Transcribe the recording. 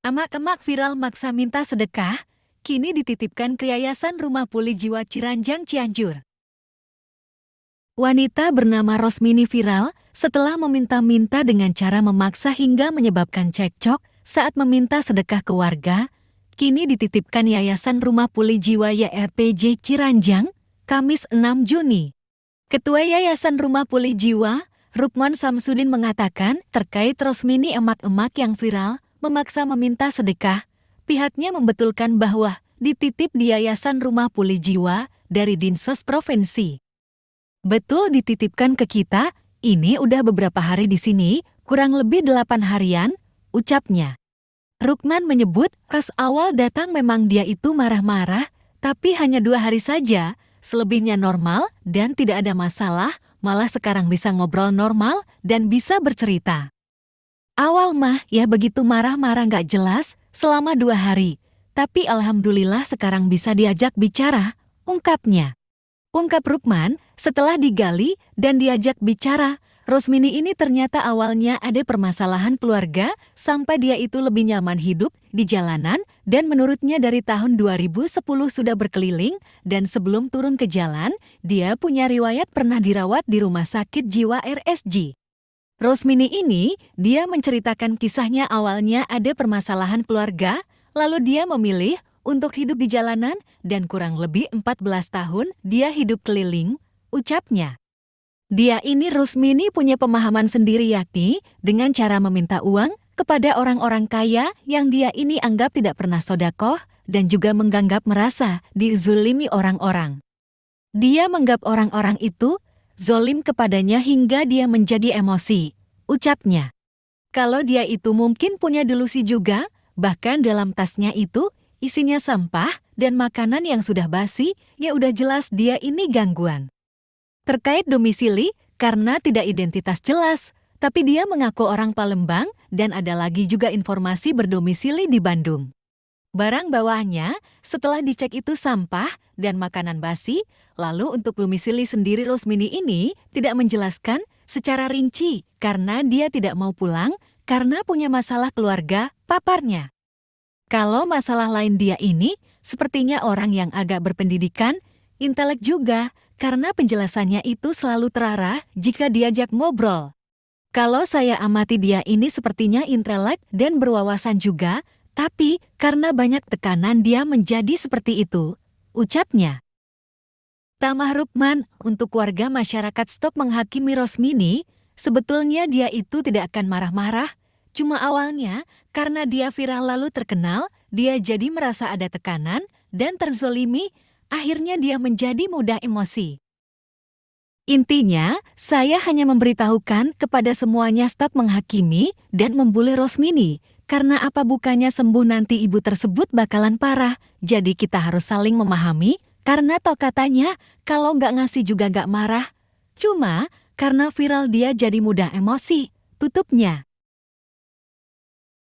Emak-emak viral maksa minta sedekah, kini dititipkan ke Yayasan Rumah Pulih Jiwa Ciranjang Cianjur. Wanita bernama Rosmini viral setelah meminta-minta dengan cara memaksa hingga menyebabkan cekcok saat meminta sedekah ke warga, kini dititipkan Yayasan Rumah Pulih Jiwa YRPJ Ciranjang, Kamis 6 Juni. Ketua Yayasan Rumah Pulih Jiwa, Rukman Samsudin mengatakan terkait Rosmini emak-emak yang viral memaksa meminta sedekah, pihaknya membetulkan bahwa dititip di Yayasan Rumah Pulih Jiwa dari Dinsos Provinsi. Betul dititipkan ke kita, ini udah beberapa hari di sini, kurang lebih 8 harian, ucapnya. Rukman menyebut pas awal datang memang dia itu marah-marah, tapi hanya 2 hari saja, selebihnya normal dan tidak ada masalah, malah sekarang bisa ngobrol normal dan bisa bercerita. Awal mah ya begitu marah-marah gak jelas selama 2 hari, tapi alhamdulillah sekarang bisa diajak bicara, ungkapnya. Ungkap Rukman, setelah digali dan diajak bicara, Rosmini ini ternyata awalnya ada permasalahan keluarga sampai dia itu lebih nyaman hidup di jalanan dan menurutnya dari tahun 2010 sudah berkeliling dan sebelum turun ke jalan, dia punya riwayat pernah dirawat di rumah sakit jiwa RSJ. Rosmini ini, dia menceritakan kisahnya awalnya ada permasalahan keluarga, lalu dia memilih untuk hidup di jalanan dan kurang lebih 14 tahun dia hidup keliling, ucapnya. Dia ini Rosmini punya pemahaman sendiri yakni dengan cara meminta uang kepada orang-orang kaya yang dia ini anggap tidak pernah sodakoh dan juga menganggap merasa dizulimi orang-orang. Dia menganggap orang-orang itu zolim kepadanya hingga dia menjadi emosi, ucapnya. Kalau dia itu mungkin punya delusi juga, bahkan dalam tasnya itu isinya sampah dan makanan yang sudah basi, ya udah jelas dia ini gangguan. Terkait domisili, karena tidak identitas jelas, tapi dia mengaku orang Palembang dan ada lagi juga informasi berdomisili di Bandung. Barang bawaannya, setelah dicek itu sampah dan makanan basi, lalu untuk domisili sendiri Rosmini ini tidak menjelaskan secara rinci karena dia tidak mau pulang karena punya masalah keluarga, paparnya. Kalau masalah lain dia ini, sepertinya orang yang agak berpendidikan, intelek juga, karena penjelasannya itu selalu terarah jika diajak ngobrol. Kalau saya amati dia ini sepertinya intelek dan berwawasan juga, tapi karena banyak tekanan dia menjadi seperti itu, ucapnya. Tamah Rukman, untuk warga masyarakat stop menghakimi Rosmini, sebetulnya dia itu tidak akan marah-marah, cuma awalnya karena dia viral lalu terkenal, dia jadi merasa ada tekanan dan terzolimi, akhirnya dia menjadi mudah emosi. Intinya, saya hanya memberitahukan kepada semuanya stop menghakimi dan membuli Rosmini, karena apa bukannya sembuh nanti ibu tersebut bakalan parah, jadi kita harus saling memahami, karena toh katanya, kalau nggak ngasih juga nggak marah. Cuma, karena viral dia jadi mudah emosi, tutupnya.